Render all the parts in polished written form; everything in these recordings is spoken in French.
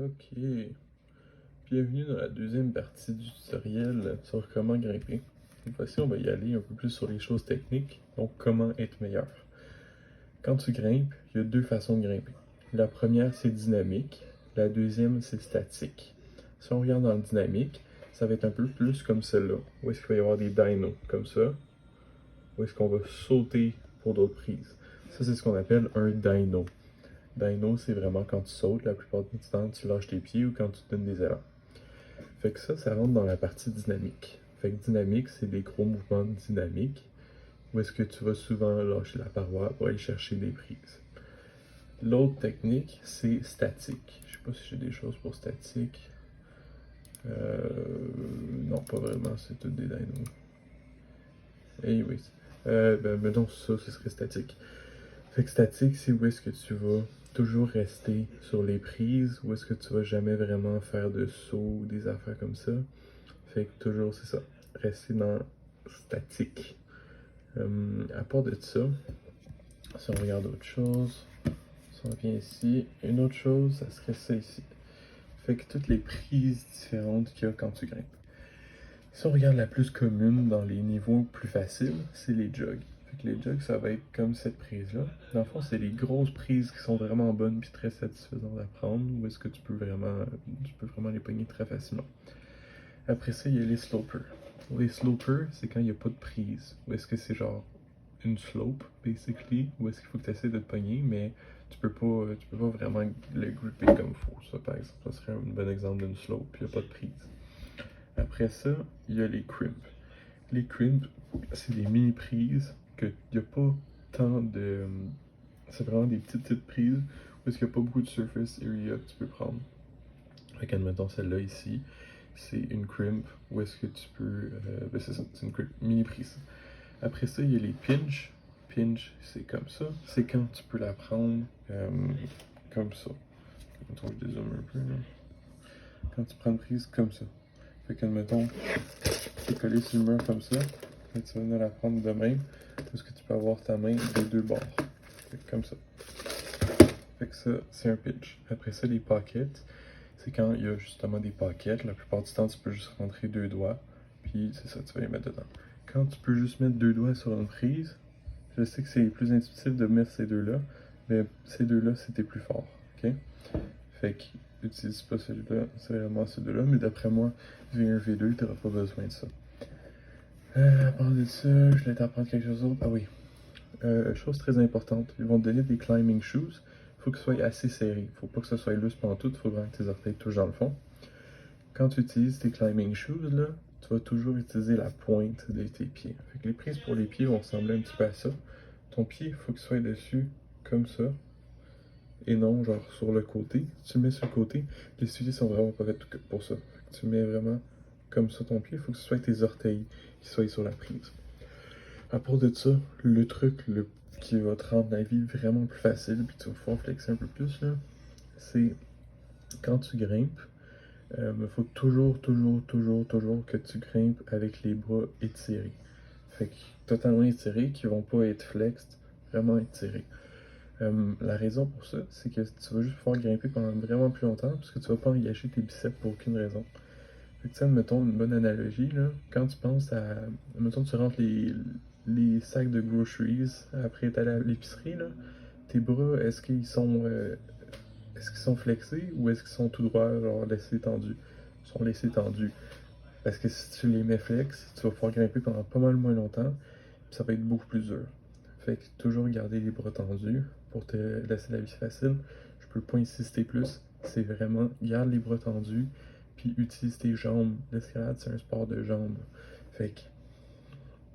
Ok, bienvenue dans la deuxième partie du tutoriel sur comment grimper. Cette fois-ci, on va y aller un peu plus sur les choses techniques, donc comment être meilleur. Quand tu grimpes, il y a deux façons de grimper. La première, c'est dynamique. La deuxième, c'est statique. Si on regarde dans le dynamique, ça va être un peu plus comme celle-là, où est-ce qu'il va y avoir des dynos, comme ça, où est-ce qu'on va sauter pour d'autres prises. Ça, c'est ce qu'on appelle un dyno. Dyno, c'est vraiment quand tu sautes, la plupart du temps, tu lâches tes pieds ou quand tu te donnes des élans. Fait que ça rentre dans la partie dynamique. Fait que dynamique, c'est des gros mouvements dynamiques où est-ce que tu vas souvent lâcher la paroi pour aller chercher des prises. L'autre technique, c'est statique. Je sais pas si j'ai des choses pour statique. Non, pas vraiment, c'est tout des dynos. Anyways. Ben non, ça, ce serait statique. Fait que statique, c'est où est-ce que tu vas toujours rester sur les prises, où est-ce que tu vas jamais vraiment faire de saut ou des affaires comme ça. Fait que toujours, c'est ça, rester dans statique. À part de ça, si on regarde autre chose, si on vient ici, une autre chose, ça serait ça ici. Fait que toutes les prises différentes qu'il y a quand tu grimpes. Si on regarde la plus commune dans les niveaux plus faciles, c'est les jogs. Fait que les jogs, ça va être comme cette prise-là. Dans le fond, c'est les grosses prises qui sont vraiment bonnes puis très satisfaisantes à prendre, où est-ce que tu peux vraiment les pogner très facilement. Après ça, il y a les slopers. Les slopers, c'est quand il n'y a pas de prise. Où est-ce que c'est genre une slope, basically, où est-ce qu'il faut que tu essaies de te pogner, mais tu peux pas vraiment le gripper comme il faut. Ça, par exemple, ça serait un bon exemple d'une slope, puis il n'y a pas de prise. Après ça, il y a les crimps. Les crimps, c'est des mini-prises qu'il n'y a pas tant de... C'est vraiment des petites prises où est-ce qu'il n'y a pas beaucoup de surface area que tu peux prendre. Fait qu'admettons celle-là ici, c'est une crimp où est-ce que tu peux... ben c'est ça, c'est une crimp mini-prise. Après ça, il y a les pinch. Pinch, c'est comme ça. C'est quand tu peux la prendre comme ça. Mettons, je dézoome un peu, là. Quand tu prends une prise comme ça. Fait qu'admettons, tu es collé sur le mur comme ça, et tu vas venir la prendre de même, parce que tu peux avoir ta main des deux bords. Fait que comme ça. Fait que ça, c'est un pinch. Après ça, les pockets, c'est quand il y a justement des pockets. La plupart du temps, tu peux juste rentrer deux doigts, puis c'est ça, tu vas les mettre dedans. Quand tu peux juste mettre deux doigts sur une prise, je sais que c'est plus intuitif de mettre ces deux-là, mais ces deux-là, c'était plus fort, ok? Fait que, utilise pas celui-là, c'est vraiment ces deux-là, mais d'après moi, V1, V2, t'auras pas besoin de ça. À part de ça, je voulais t'apprendre quelque chose d'autre. Ah oui, chose très importante, ils vont te donner des climbing shoes. Faut que ce soit assez serré. Faut pas que ce soit loose pantoute, faut vraiment que tes orteils touchent dans le fond. Quand tu utilises tes climbing shoes, là, tu vas toujours utiliser la pointe de tes pieds. Fait que les prises pour les pieds vont ressembler un petit peu à ça. Ton pied, il faut qu'il soit dessus comme ça. Et non, genre sur le côté. Si tu le mets sur le côté, les souliers sont vraiment pas faits pour ça. Fait que tu mets vraiment comme ça ton pied, il faut que ce soit tes orteils qui soient sur la prise. À part de ça, le truc qui va te rendre la vie vraiment plus facile, puis tu vas pouvoir flexer un peu plus, là, c'est quand tu grimpes, il faut toujours que tu grimpes avec les bras étirés. Fait que totalement étirés, qui vont pas être flexed, vraiment étirés. La raison pour ça, c'est que tu vas juste pouvoir grimper pendant vraiment plus longtemps, parce que tu vas pas engager tes biceps pour aucune raison. Fait que, mettons une bonne analogie, là, quand tu penses à. Mettons, tu rentres les sacs de groceries après être allé à l'épicerie, là, tes bras, est-ce qu'ils sont flexés ou est-ce qu'ils sont tout droits, genre laissés tendus? Ils sont laissés tendus. Parce que si tu les mets flex, tu vas pouvoir grimper pendant pas mal moins longtemps, puis ça va être beaucoup plus dur. Fait que toujours garder les bras tendus pour te laisser la vie facile. Je peux pas insister plus. C'est vraiment garde les bras tendus, puis utilise tes jambes. L'escalade, c'est un sport de jambes. Fait que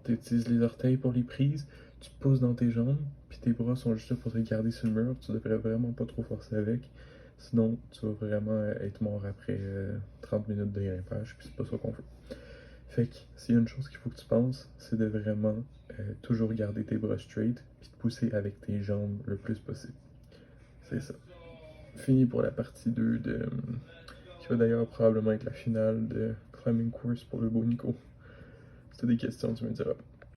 tu utilises les orteils pour les prises, tu pousses dans tes jambes, puis tes bras sont juste là pour te garder sur le mur. Tu devrais vraiment pas trop forcer avec. Sinon, tu vas vraiment être mort après 30 minutes de grimpage, puis c'est pas ça qu'on veut. Fait que s'il y a une chose qu'il faut que tu penses, c'est de vraiment toujours garder tes bras straight, puis de pousser avec tes jambes le plus possible. C'est ça. Fini pour la partie 2 qui va d'ailleurs probablement être la finale de Climbing Course pour le beau Nico. Si tu as des questions, tu me diras.